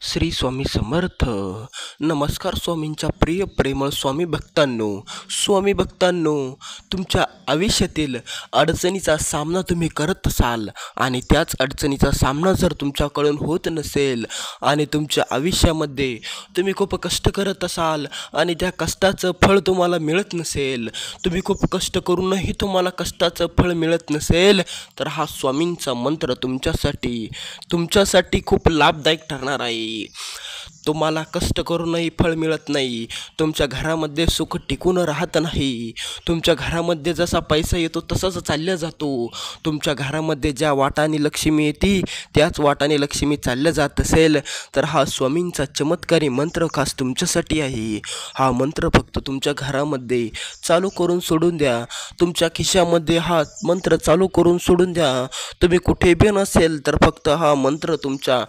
श्री स्वामी समर्थ. नमस्कार स्वामींच्या प्रिय प्रेमळ स्वामी भक्तांनो, तुमच्या आयुष्यातील अडचणीचा सामना तुम्ही करत असाल आणि त्याच अडचणीचा सामना जर तुमच्याकडून होत नसेल आणि तुमच्या आयुष्यामध्ये तुम्ही खूप कष्ट करत असाल आणि त्या कष्टाचं फळ तुम्हाला मिळत नसेल, तुम्ही खूप कष्ट करूनही तुम्हाला कष्टाचं फळ मिळत नसेल, तर हा स्वामींचा मंत्र तुमच्यासाठी खूप लाभदायक ठरणार आहे. तुम्हाला कष्ट करूनही फळ मिळत नाही, तुमच्या घरामध्ये सुख टिकून राहत नाही, तुमच्या घरामध्ये जसा पैसा येतो तसाच चालला जातो, तुमच्या घरामध्ये ज्या वाटाने लक्ष्मी येते त्याच वाटाने लक्ष्मी चालल्या जात असेल, तर हा स्वामींचा चमत्कारी मंत्र खास तुमच्यासाठी आहे. हा मंत्र फक्त तुमच्या घरामध्ये चालू करून सोडून द्या, तुमच्या खिशामध्ये हा मंत्र चालू करून सोडून द्या. तुम्ही कुठे बी नसेल तर फक्त हा मंत्र तुमच्या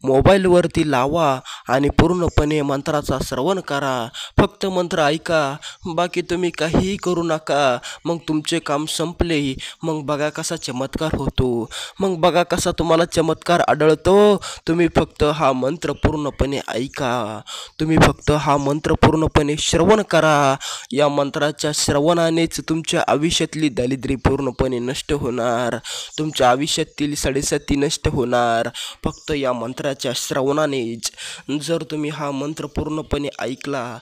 मोबाईलवरती लावा आणि पूर्णपणे मंत्राचा श्रवण करा. फक्त मंत्र ऐका, बाकी तुम्ही काहीही करू नका. मग तुमचे काम संपले, मग बघा कसा चमत्कार होतो, मग बघा कसा तुम्हाला चमत्कार आढळतो. तुम्ही फक्त हा मंत्र पूर्णपणे ऐका, तुम्ही फक्त हा मंत्र पूर्णपणे श्रवण करा. या मंत्राच्या श्रवणानेच तुमच्या आयुष्यातली दारिद्र्य पूर्णपणे नष्ट होणार, तुमच्या आयुष्यातील सडेसती नष्ट होणार. फक्त या मंत्राच्या श्रवणानेच. जर तुम्ही हा मंत्र पूर्णपणे ऐकला,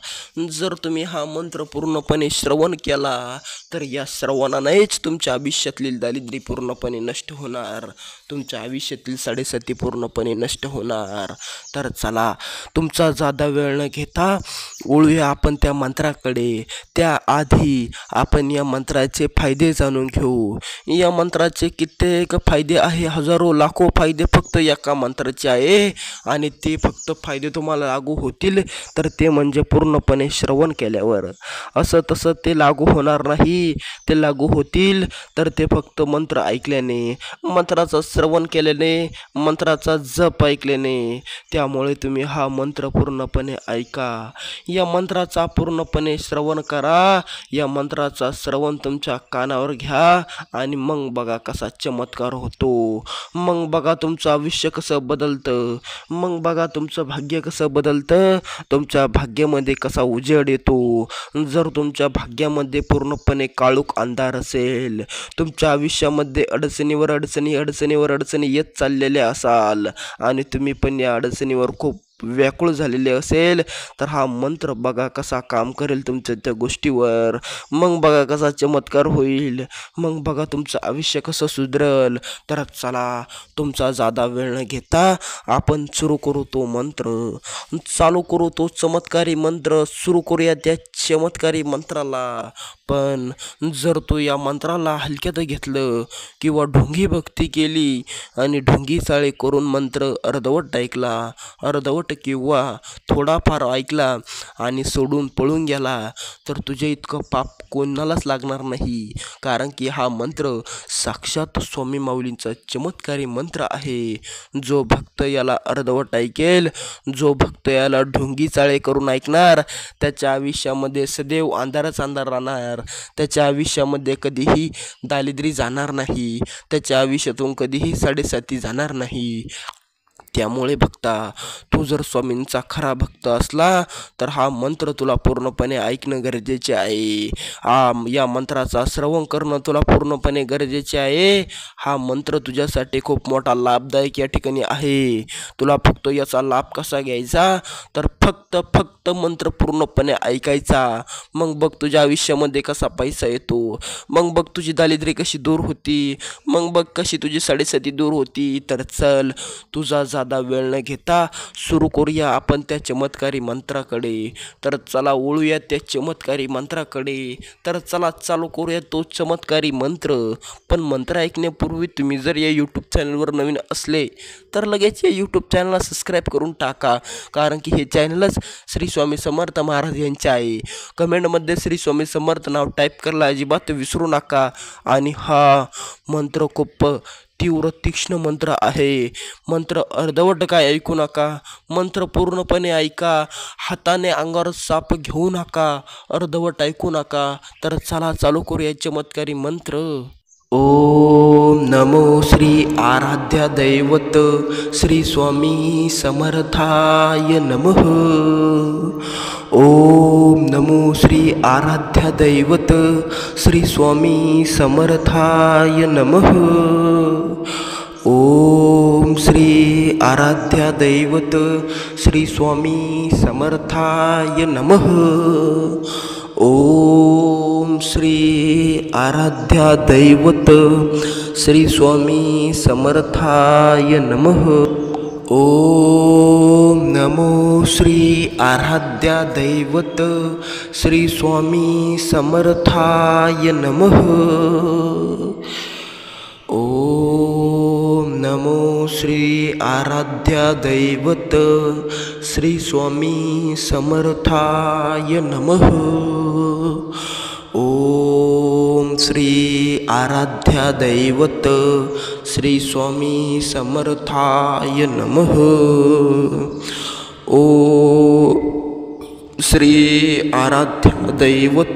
जर तुम्ही हा मंत्र पूर्णपणे श्रवण केला, तर या श्रवणानेच तुमच्या आयुष्यातील दारिद्र्य पूर्णपणे नष्ट होणार, तुमच्या आयुष्यातील सडेसती पूर्णपणे नष्ट होणार. तर चला, तुमचा जादा वेळ न घेता वळूया आपण त्या मंत्राकडे. त्याआधी आपण या मंत्राचे फायदे जाणून घेऊ. या मंत्राचे कित्येक फायदे आहे, हजारो लाखो फायदे फक्त एका मंत्राचे आहे. आणि ते फक्त फायदे तुम्हाला लागू होतील तर ते म्हणजे पूर्णपणे श्रवण केल्यावर. असं तसं ते लागू होणार नाही, ते लागू होतील तर ते फक्त मंत्र ऐकल्याने, मंत्राचं श्रवण केल्याने, मंत्राचा जप ऐकल्याने. त्यामुळे तुम्ही हा मंत्र पूर्णपणे ऐका, या मंत्राचा पूर्णपणे श्रवण करा, या मंत्राचा श्रवण तुमच्या कानावर घ्या आणि मग बघा कसा चमत्कार होतो. मग बघा तुमचं आयुष्य कसं बदलतं, मग बघा तुमचं भाग्य कसं बदलतं, तुमच्या भाग्यामध्ये कसा उजेड येतो. जर तुमच्या भाग्यामध्ये पूर्णपणे काळोख अंधार असेल, तुमच्या आयुष्यामध्ये अडचणीवर अडचणी येत चाललेल्या असाल आणि तुम्ही पण या अडचणीवर खूप व्याकुळ झालेले असेल, तर हा मंत्र बघा कसा काम करेल तुमच्या त्या गोष्टीवर. मग बघा कसा चमत्कार होईल, मग बघा तुमचं आयुष्य कसं सुधरल. तर चला, तुमचा जादा वेळ न घेता आपण सुरू करू तो मंत्र, चालू करू तो चमत्कारी मंत्र, सुरू करूया त्या चमत्कारी मंत्राला. पण जर तू या मंत्राला हलक्यात घेतलं किंवा ढोंगी भक्ती केली आणि ढोंगी चाळे करून मंत्र अर्धवट ऐकला, अर्धवट किंवा थोडाफार ऐकला आणि सोडून पळून गेला, तर तुझ्या इतकं पाप कोणालाच लागणार नाही. कारण की हा मंत्र साक्षात स्वामी माऊलींचा चमत्कारी मंत्र आहे. जो भक्त याला अर्धवट ऐकेल, जो भक्त याला ढोंगी चाळे करून ऐकणार, त्याच्या आयुष्यामध्ये सदैव अंधारच अंधार राहणार, त्याच्या आयुष्यामध्ये कधीही दारिद्र्य जाणार नाही, त्याच्या आयुष्यातून कधीही साडेसाती जाणार नाही. त्यामुळे भक्ता, तू जर स्वामींचा खरा भक्त असला तर हा मंत्र तुला पूर्णपणे ऐकणं गरजेचे आहे. या मंत्राचा श्रवण करणं तुला पूर्णपणे गरजेचे आहे. हा मंत्र तुझ्यासाठी खूप मोठा लाभदायक या ठिकाणी आहे. तुला फक्त याचा लाभ कसा घ्यायचा, तर फक्त मंत्र पूर्णपणे ऐकायचा. मग बघ तुझ्या आयुष्यामध्ये कसा पैसा येतो, मग बघ तुझी दारिद्र्य कशी दूर होती, मग बघ कशी तुझी साडेसाती दूर होती. तर चल, तुझा जादा वेळ न घेता सुरू करूया आपण त्या चमत्कारी मंत्राकडे. तर चला, वळूया त्या चमत्कारी मंत्राकडे. तर चला, चालू करूया तो चमत्कारी मंत्र. पण मंत्र ऐकण्यापूर्वी तुम्ही जर या यूट्यूब चॅनलवर नवीन असले तर लगेच या यूट्यूब चॅनलला सबस्क्राईब करून टाका, कारण की हे चॅनलच श्री स्वामी समर्थ महाराज यांचे आहे. कमेंटमध्ये श्री स्वामी समर्थ नाव टाईप करायला अजिबात विसरू नका. आणि हा मंत्र खूप तीव्र तीक्ष्ण मंत्र आहे. मंत्र अर्धवट काय ऐकू नका, मंत्र पूर्णपणे ऐका. हाताने अंगावर साप घेऊ नका, अर्धवट ऐकू नका. तर चला, चालू करूया चमत्कारी मंत्र. ओम नमो श्री आराध्या दैवत श्री स्वामी समर्थाय नमः। ओम नमो श्री आराध्या दैवत श्री स्वामी समर्थाय नमः। ओम श्री आराध्या दैवत श्री स्वामी समर्थाय नमः। ओम श्री आराध्या दैवत श्री स्वामी समर्थाय नमः। ओम नमो श्री आराध्या दैवत श्री स्वामी समर्थाय नमः। ओम नमो श्री आराध्या दैवत श्री स्वामी समर्थाय नमः। ओम श्री आराध्या दैवत श्री स्वामी समर्थाय नमः। ओम श्री आराध्या दैवत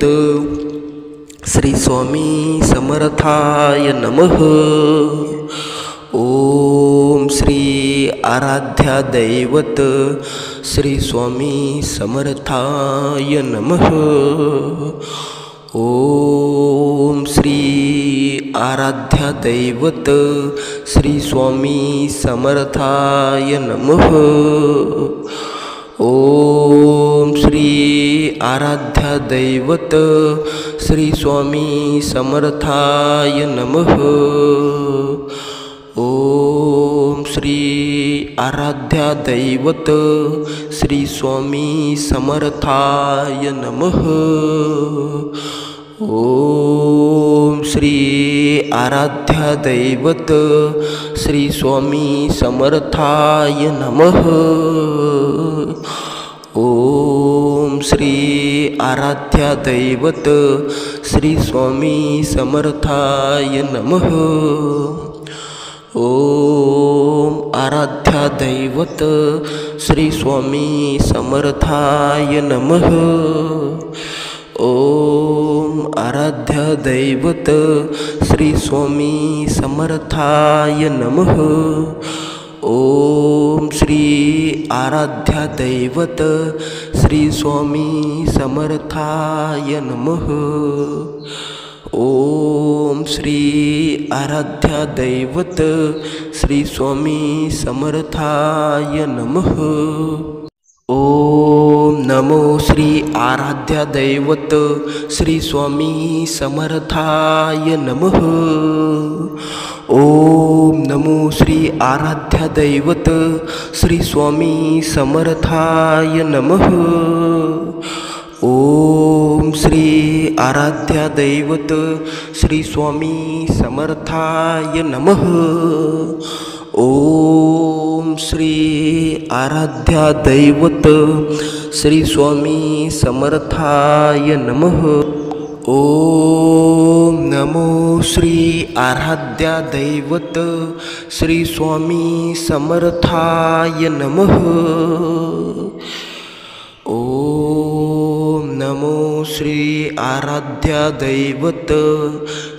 श्री स्वामी समर्थाय नमः। ओम श्री आराध्या दैवत श्री स्वामी समर्थाय नमः। ओम श्री आराध्या दैवत श्री स्वामी समर्थाय नमः। ओम श्री आराध्या दैवत श्री स्वामी समर्थाय नमः। ओम श्री आराध्या दैवत श्री स्वामी समर्थाय नमः। ओम श्री आराध्या दैवत श्री स्वामी समर्थाय नमः। ओम श्री आराध्या दैवत श्री स्वामी समर्थाय नमः। ओम आराध्या दैवत श्री स्वामी समर्थाय नमः। ओम आराध्या दैवत श्री स्वामी समर्थाय नमः। ओम श्री आराध्या दैवत श्री स्वामी समर्थाय नमः। ओम श्री आराध्या दैवत श्री स्वामी समर्थाय नमः। ओम नमो श्री आराध्या दैवत श्री स्वामी समर्थाय नमः। ओम नमो श्री आराध्या दैवत श्री स्वामी समर्थाय नमः। ओम श्री आराध्या दैवत श्री स्वामी समर्थाय नमः। ओम श्री आराध्या दैवत श्री स्वामी समर्थाय नमः। ओम नमो श्री आराध्या दैवत श्री स्वामी समर्थाय नमः। ओम नमो श्री आराध्या दैवत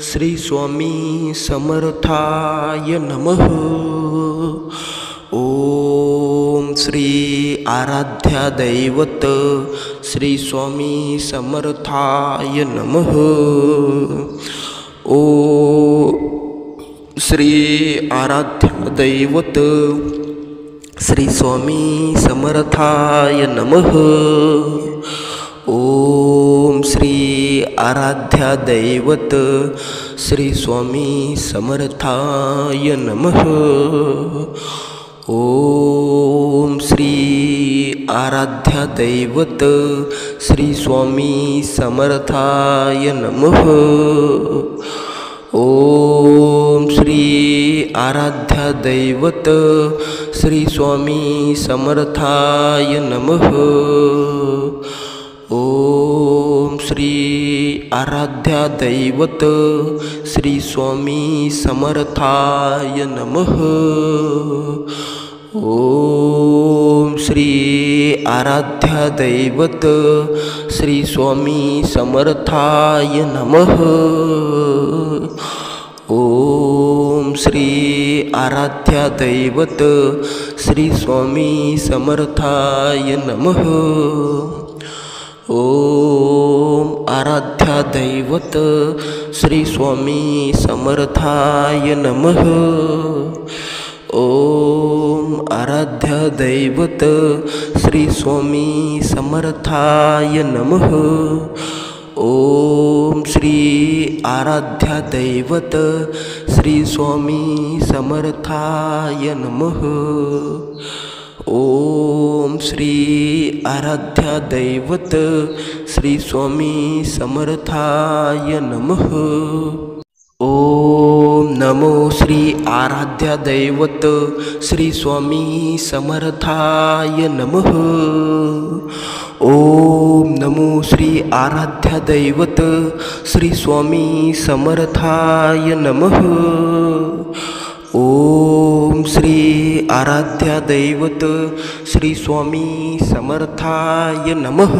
श्री स्वामी समर्थाय नमः। ओम श्री आराध्या दैवत श्री स्वामी समर्थाय नमः। ओम श्री आराध्या दैवत श्री स्वामी समर्थाय नमः। ओम श्री आराध्या दैवत श्री स्वामी समर्थाय नमः। ओम श्री आराध्या दैवत श्री स्वामी समर्थाय नमः। ओम श्री आराध्या दैवत श्री स्वामी समर्थाय नमः। ओम श्री आराध्या दैवत श्री स्वामी समर्थाय नमः। ओम श्री आराध्या दैवत श्री स्वामी समर्थाय नमः। श्री आराध्या दैवत श्री स्वामी समर्थाय नमः। ओम आराध्या दैवत श्री स्वामी समर्थाय नमः। ओम आराध्या दैवत श्री स्वामी समर्थाय नमः। ओम श्री आराध्या दैवत श्री स्वामी समर्थाय नमः। ओम श्री आराध्या दैवत श्री स्वामी समर्थाय नमः। ओम नमो श्री आराध्या दैवत श्री स्वामी समर्थाय नमः। ओम नमो श्री आराध्या दैवत श्री स्वामी समर्थाय नमः। ओम श्री आराध्या दैवत श्री स्वामी समर्थाय नमः।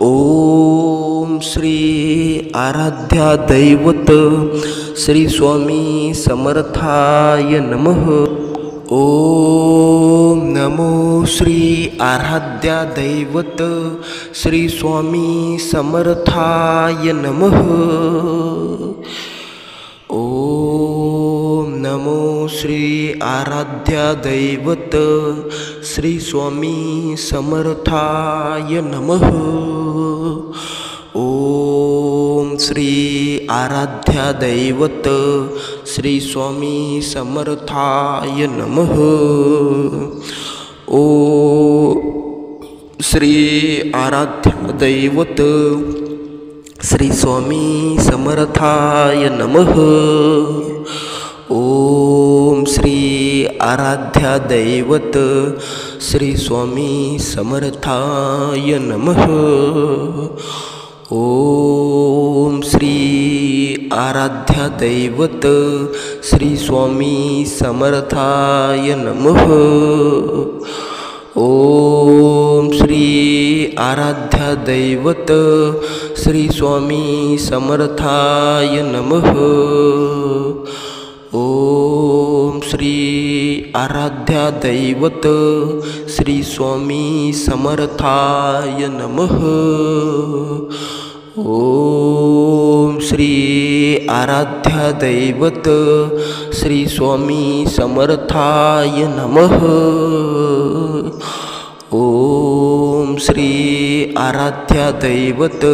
ओम श्री आराध्या दैवत श्री स्वामी समर्थाय नमः। ओम नमो श्री आराध्या दैवत श्री स्वामी समर्थाय नमः। ओम नमो श्री आराध्या दैवत श्री स्वामी समर्थाय नमः। ओम श्री आराध्या दैवत श्री स्वामी समर्थाय नमः। ओम श्री आराध्या दैवत श्री स्वामी समर्थाय नमः। ओम श्री आराध्या दैवत श्री स्वामी समर्थाय नमः। ओम श्री आराध्या दैवत श्री स्वामी समर्थाय नमः। ओम श्री आराध्या दैवत श्री स्वामी समर्थाय नमः। ओम श्री आराध्या दैवत श्री स्वामी समर्थाय नमः। ओम श्री आराध्या दैवत श्री स्वामी समर्थाय नमः। ओम श्री आराध्या दैवत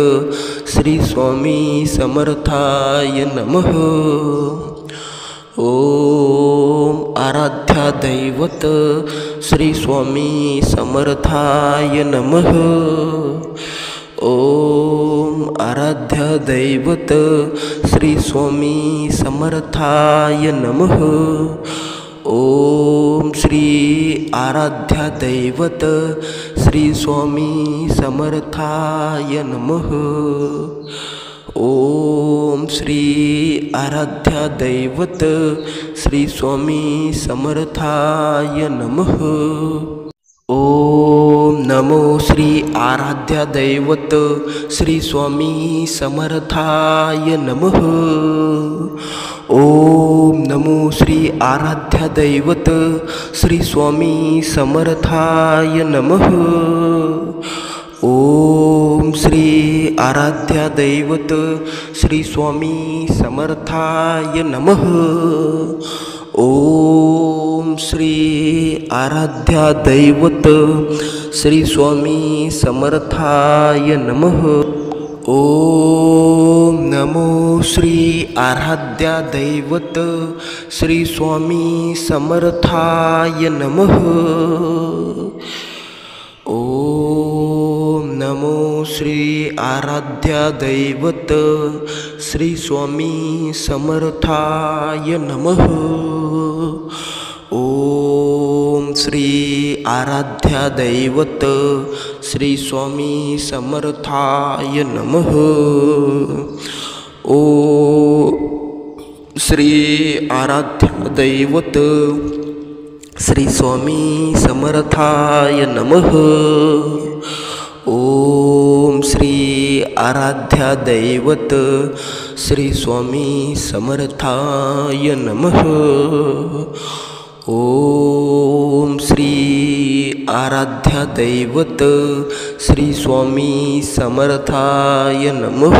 श्री स्वामी समर्थाय नमः। ओम आराध्या दैवत श्री स्वामी समर्थाय नमः। ओम आराध्या दैवत श्री स्वामी समर्थाय नमः। ओम श्री आराध्या दैवत श्री स्वामी समर्थाय नमः। ओम श्री आराध्या दैवत श्री स्वामी समर्थाय नमः। ओम नमो श्री आराध्या दैवत श्री स्वामी समर्थाय नमः। ओम नमो श्री आराध्या दैवत श्री स्वामी समर्थाय नमः। ओम श्री आराध्या दैवत श्री स्वामी समर्थाय नमः। ओम श्री आराध्या दैवत श्री स्वामी समर्थाय नमः। ओम नमो श्री आराध्या दैवत श्री स्वामी समर्थाय नमः। ओम नमो श्री आराध्या दैवत श्री स्वामी समर्थाय नमः। ओम श्री आराध्या दैवत श्री स्वामी समर्थाय नमः। ओम श्री आराध्या दैवत श्री स्वामी समर्थाय नमः। ओम श्री आराध्या दैवत श्री स्वामी समर्थाय नमः। ओम श्री आराध्या दैवत श्री स्वामी समर्थाय नमः।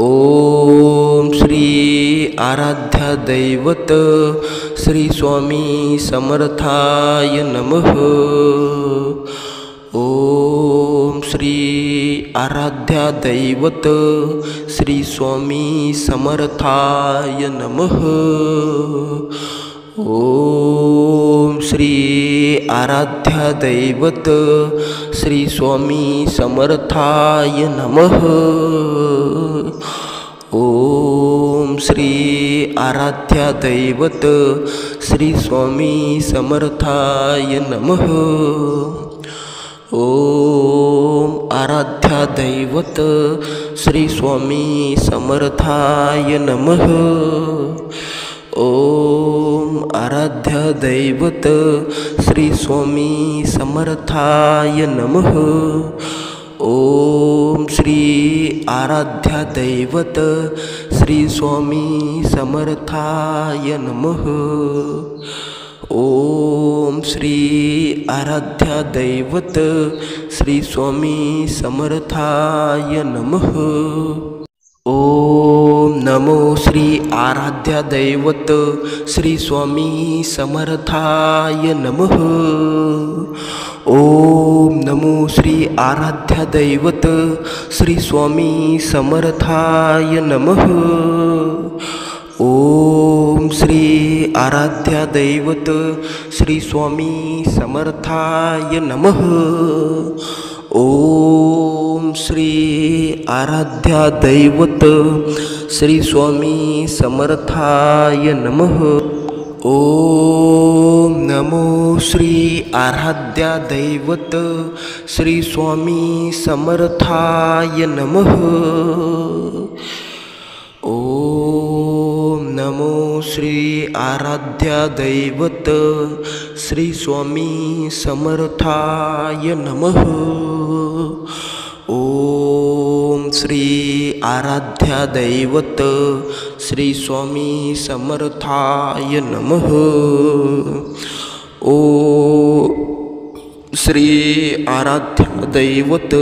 ओम श्री आराध्या दैवत श्री स्वामी समर्थाय नमः। ओम श्री आराध्या दैवत श्री स्वामी समर्थाय नमः। ओम श्री आराध्या दैवत श्री स्वामी समर्थाय नमः। ओम श्री आराध्या दैवत श्री स्वामी समर्थाय नमः। ओम आराध्या दैवत श्री स्वामी समर्थाय नमः। ओम आराध्या दैवत श्री स्वामी समर्थाय नमः। ओम श्री आराध्या दैवत श्री स्वामी समर्थाय नमः। ओम श्री आराध्या दैवत श्री स्वामी समर्थाय नमः। ओम नमो श्री आराध्या दैवत श्री स्वामी समर्थाय नमः। ओम नमो श्री आराध्या दैवत श्री स्वामी समर्थाय नमः। ओम श्री आराध्या दैवत श्री स्वामी समर्थाय नमः। ओम श्री आराध्या दैवत श्री स्वामी समर्थाय नमः। ओम नमो श्री आराध्या दैवत श्री स्वामी समर्थाय नमः। ओम नमो श्री आराध्या दैवत श्री स्वामी समर्थाय नमः। ओम श्री आराध्या दैवत श्री स्वामी समर्थाय नमः। ओम श्री आराध्या दैवत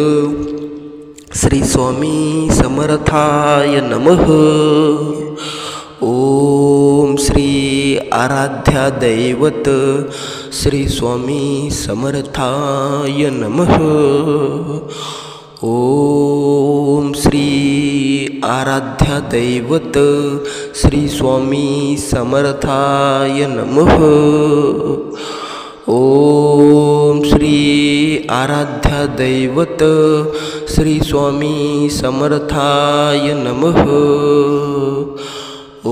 श्री स्वामी समर्थाय नमः। ओम श्री आराध्या दैवत श्री स्वामी समर्थाय नमः। ओम श्री आराध्या दैवत श्री स्वामी समर्थाय नमः। ओम श्री आराध्या दैवत श्री स्वामी समर्थाय नमः।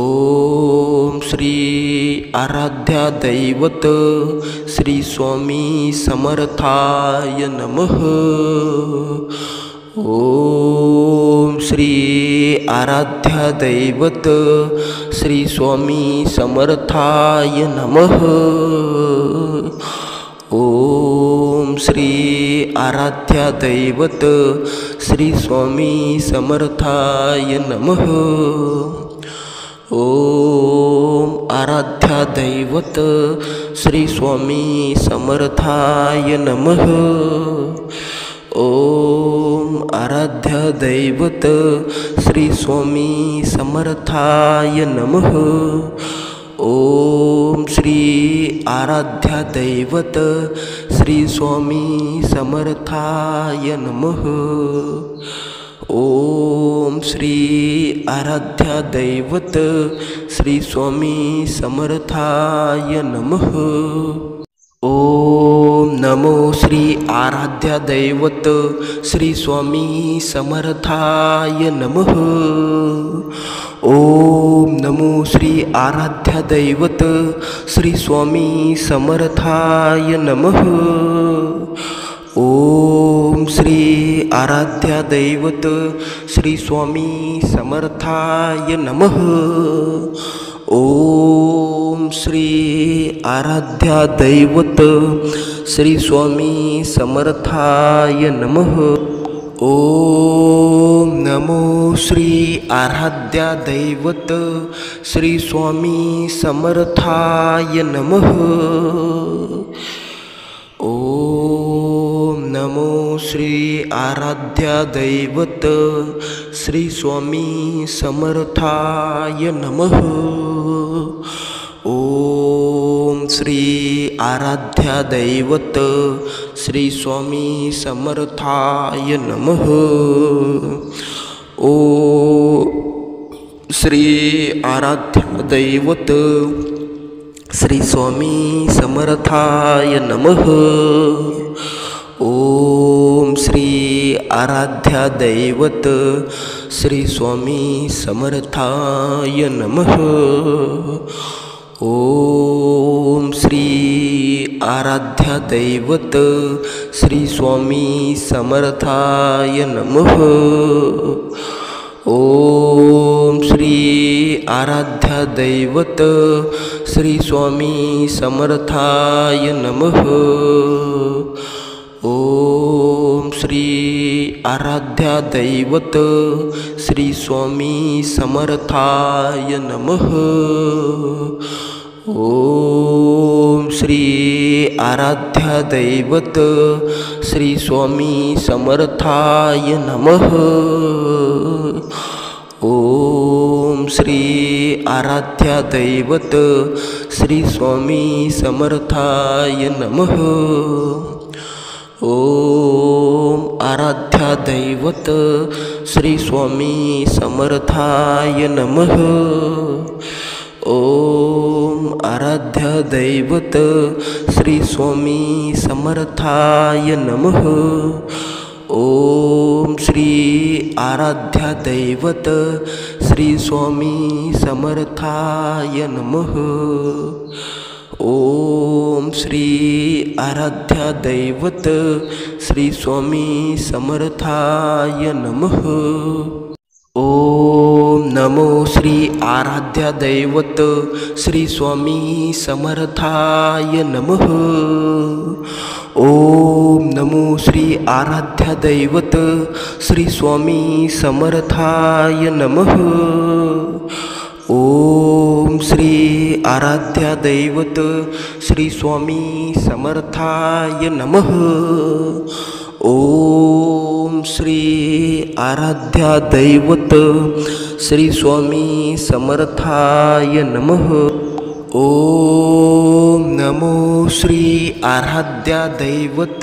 ओम श्री आराध्या दैवत श्री स्वामी समर्थाय नमः। ओम श्री आराध्या दैवत श्री स्वामी समर्थाय नमः। ओम श्री आराध्या दैवत श्री स्वामी समर्थाय नमः। ओम आराध्या दैवत श्री स्वामी समर्थाय नमः। ओम आराध्या दैवत श्री स्वामी समर्थाय नमः। ओम श्री आराध्या दैवत श्री स्वामी समर्थाय नमः। ओम श्री आराध्या दैवत श्री स्वामी समर्थाय नमः। ओम नमो श्री आराध्या दैवत श्री स्वामी समर्थाय नमः। ओम नमो श्री आराध्या दैवत श्री स्वामी समर्थाय नमः। ओम श्री आराध्या दैवत श्री स्वामी समर्थाय नमः। ओम श्री आराध्या दैवत श्री स्वामी समर्थाय नमः। ओम नमो श्री आराध्या दैवत श्री स्वामी समर्थाय नमः। ओम नमो श्री आराध्या दैवत श्री स्वामी समर्थाय नमः। ओम श्री आराध्या दैवत श्री स्वामी समर्थाय नमः। ओम श्री आराध्या दैवत श्री स्वामी समर्थाय नमः। ओम श्री आराध्या दैवत श्री स्वामी समर्थाय नमः। ओम श्री आराध्या दैवत श्री स्वामी समर्थाय नमः। ओम श्री आराध्या दैवत श्री स्वामी समर्थाय नमः। ओम श्री आराध्या दैवत श्री स्वामी समर्थाय नमः। ओम श्री आराध्या दैवत श्री स्वामी समर्थाय नमः। ओम श्री आराध्या दैवत श्री स्वामी समर्थाय नमः। ओम आराध्या दैवत श्री स्वामी समर्थाय नमः। ओम आराध्या दैवत श्री स्वामी समर्थाय नमः। ओम श्री आराध्या दैवत श्री स्वामी समर्थाय नमः। ओम श्री आराध्या दैवत श्री स्वामी समर्थाय नमः। ओम नमो श्री आराध्या दैवत श्री स्वामी समर्थाय नमः। ओम नमो श्री आराध्या दैवत श्री स्वामी समर्थाय नमः। ओम श्री आराध्या दैवत श्री स्वामी समर्थाय नमः। ओम श्री आराध्या दैवत श्री स्वामी समर्थाय नमः। ओम नमो श्री आराध्या दैवत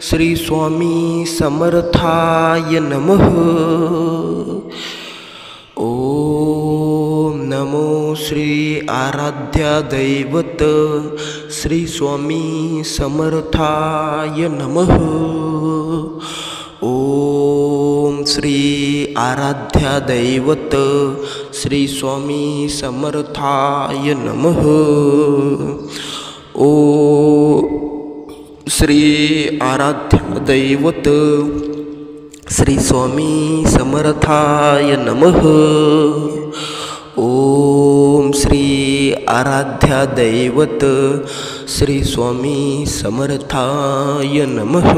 श्री स्वामी समर्थाय नमः। ओम नमो श्री आराध्या दैवत श्री स्वामी समर्थाय नमः। ओम श्री आराध्या दैवत श्री स्वामी समर्थाय नमः। ओम श्री आराध्या दैवत श्री स्वामी समर्थाय नमः। ओम श्री आराध्या दैवत श्री स्वामी समर्थाय नमः।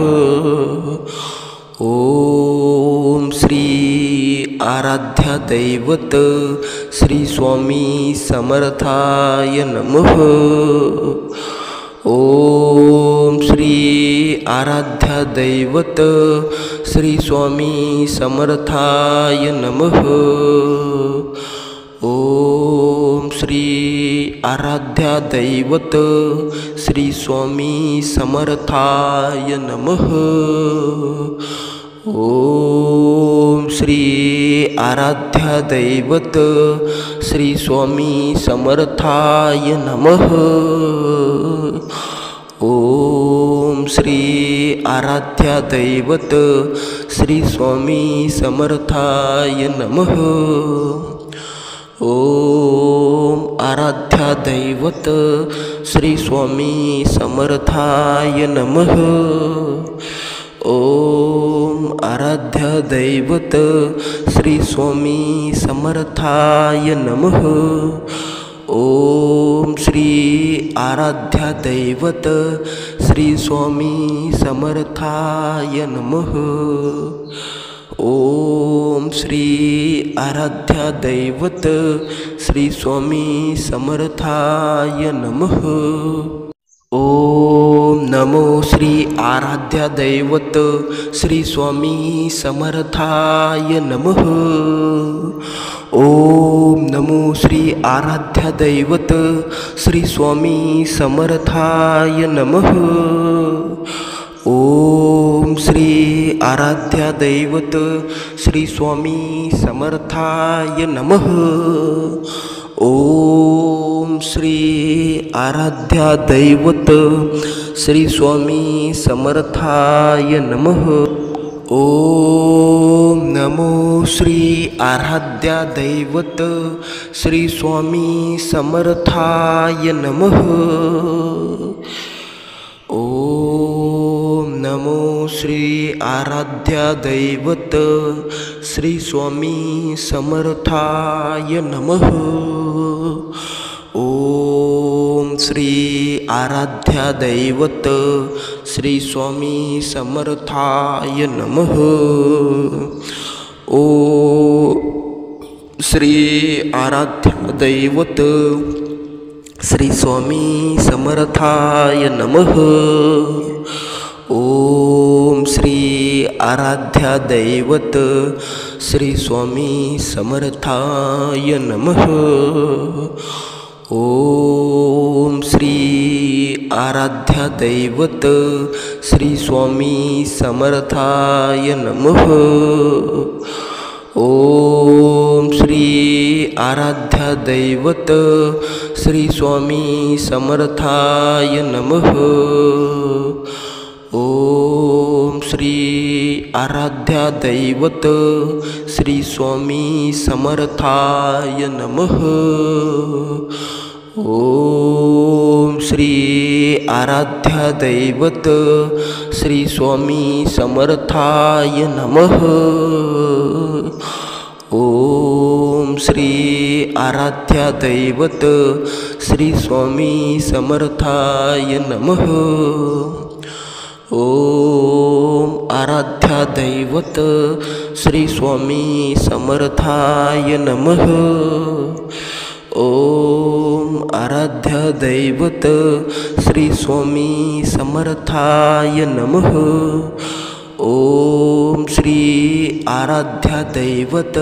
ओम श्री आराध्या दैवत श्री स्वामी समर्थाय नमः। ओम श्री आराध्या दैवत श्री स्वामी समर्थाय नमः। ओम श्री आराध्या दैवत श्री स्वामी समर्थाय नमः। ओम श्री आराध्या दैवत श्री स्वामी समर्थाय नमः। ओम श्री आराध्या दैवत श्री स्वामी समर्थाय नमः। ओम आराध्या दैवत श्री स्वामी समर्थाय नमः। ओम आराध्या दैवत श्री स्वामी समर्थाय नमः। ओम श्री आराध्या दैवत श्री स्वामी समर्थाय नमः। ओम श्री आराध्या दैवत श्री स्वामी समर्थाय नमः। ओम नमो श्री आराध्या दैवत श्री स्वामी समर्थाय नमः। ओम नमो श्री आराध्या दैवत श्री स्वामी समर्थाय नमः। ओम श्री आराध्या दैवत श्री स्वामी समर्थाय नमः। ओम श्री आराध्या दैवत श्री स्वामी समर्थाय नमः। ओम नमो श्री आराध्या दैवत श्री स्वामी समर्थाय नमः। ओम नमो श्री आराध्या दैवत श्री स्वामी समर्थाय नमः। ओम श्री आराध्या दैवत श्री स्वामी समर्थाय नमः। ओम श्री आराध्या दैवत श्री स्वामी समर्थाय नमः। ओम श्री आराध्या दैवत श्री स्वामी समर्थाय नमः। ओम श्री आराध्या दैवत श्री स्वामी समर्थाय नमः। ओम श्री आराध्या दैवत श्री स्वामी समर्थाय नमः। ओम श्री आराध्या दैवत श्री स्वामी समर्थाय नमः। ओम श्री आराध्या दैवत श्री स्वामी समर्थाय नमः। ओम श्री आराध्या दैवत श्री स्वामी समर्थाय नमः। ओम आराध्या दैवत श्री स्वामी समर्थाय नमः। ओम आराध्या दैवत श्री स्वामी समर्थाय नमः। ओम श्री आराध्या दैवत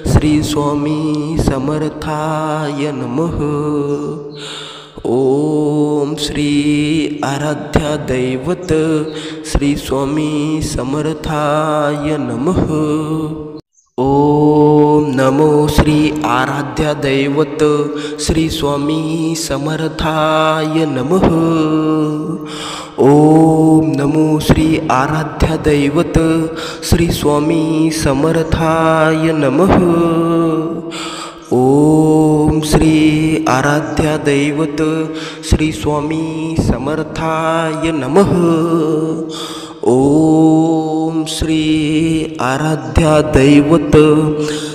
श्री स्वामी समर्थाय नमः। ओम श्री आराध्या दैवत श्री स्वामी समर्थाय नमः। ओम नमो श्री आराध्या दैवत श्री स्वामी समर्थाय नमः। ओम नमो श्री आराध्या दैवत श्री स्वामी समर्थाय नमः। ओम श्री आराध्या दैवत श्री स्वामी समर्थाय नमः। ओम श्री आराध्या दैवत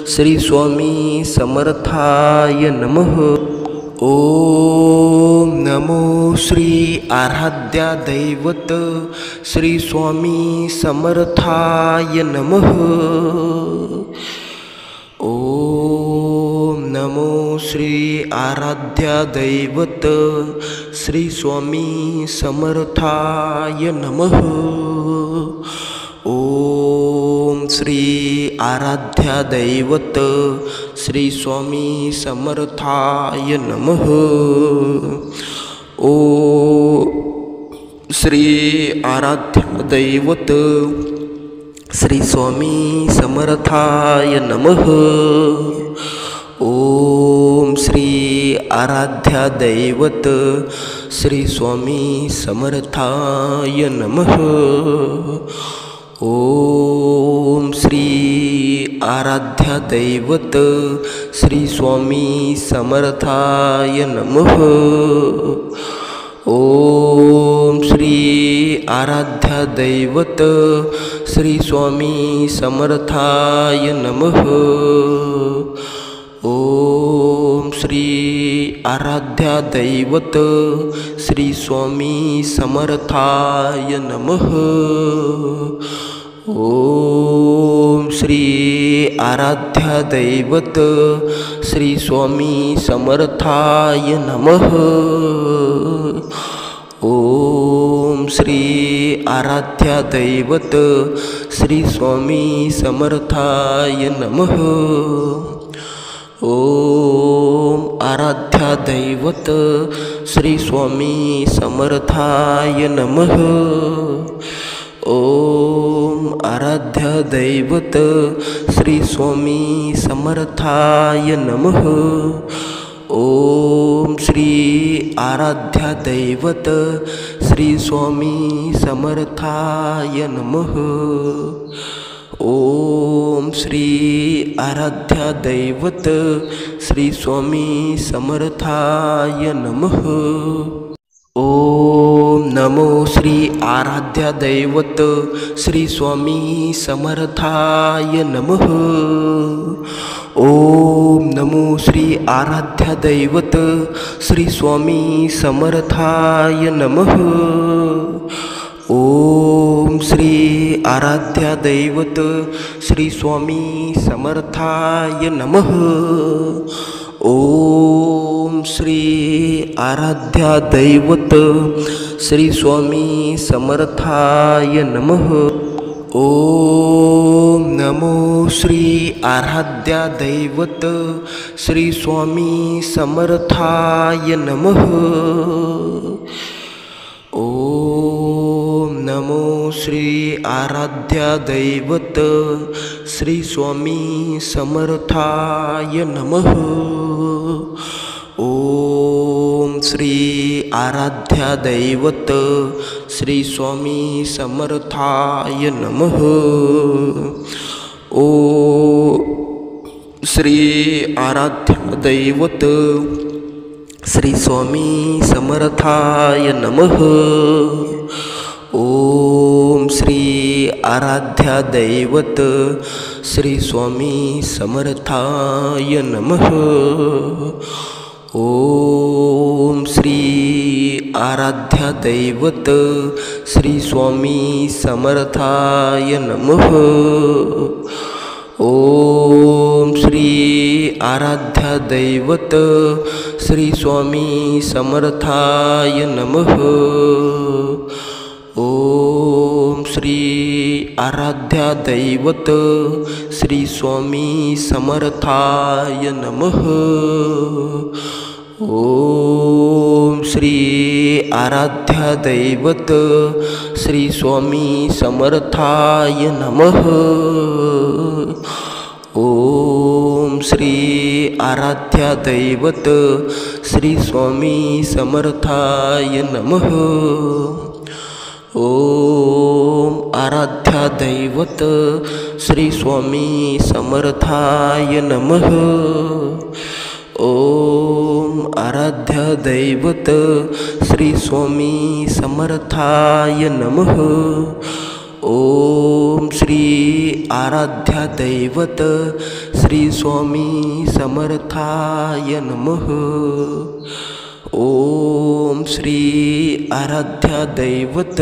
श्री स्वामी समर्थाय नमः। ओम नमो श्री आराध्या दैवत श्री स्वामी समर्थाय नमः। ओम नमो श्री आराध्या दैवत श्री स्वामी समर्थाय नमः। ओम श्री आराध्या दैवत श्री स्वामी समर्थाय नमः। ओम श्री आराध्या दैवत श्री स्वामी समर्थाय नमः। ओम श्री आराध्या दैवत श्री स्वामी समर्थाय नमः। ओम श्री आराध्या दैवत श्री स्वामी समर्थाय नमः। ओम श्री आराध्या दैवत श्री स्वामी समर्थाय नमः। ओम श्री आराध्या दैवत श्री स्वामी समर्थाय नमः। ओम श्री आराध्या दैवत श्री स्वामी समर्थाय नमः। ओम श्री आराध्या दैवत श्री स्वामी समर्थाय नमः। ओम आराध्या दैवत श्री स्वामी समर्थाय नमः। ओम आराध्या दैवत श्री स्वामी समर्थाय नमः। ओम श्री आराध्या दैवत श्री स्वामी समर्थाय नमः। ओम श्री आराध्या दैवत श्री स्वामी समर्थाय नमः। ओम नमो श्री आराध्या दैवत श्री स्वामी समर्थाय नमः। ओम नमो श्री आराध्या दैवत श्री स्वामी समर्थाय नमः। ओम श्री आराध्या दैवत श्री स्वामी समर्थाय नमः। ओम श्री आराध्या दैवत श्री स्वामी समर्थाय नमः। ओम नमो श्री आराध्या दैवत श्री स्वामी समर्थाय नमः। ओम नमो श्री आराध्या दैवत श्री स्वामी समर्थाय नमः। ओम श्री आराध्या दैवत श्री स्वामी समर्थाय नमः। ओम श्री आराध्या दैवत श्री स्वामी समर्थाय नमः। ओम श्री आराध्या दैवत श्री स्वामी समर्थाय नमः। ओम श्री आराध्या दैवत श्री स्वामी समर्थाय नमः। ओम श्री आराध्या दैवत श्री स्वामी समर्थाय नमः। ओम श्री आराध्या दैवत श्री स्वामी समर्थाय नमः। ओम श्री आराध्या दैवत श्री स्वामी समर्थाय नमः। ओम श्री आराध्या दैवत श्री स्वामी समर्थाय नमः। ओम आराध्या दैवत श्री स्वामी समर्थाय नमः। ओम आराध्या दैवत श्री स्वामी समर्थाय नमः। ओम श्री आराध्या दैवत श्री स्वामी समर्थाय नमः। ओम श्री आराध्या दैवत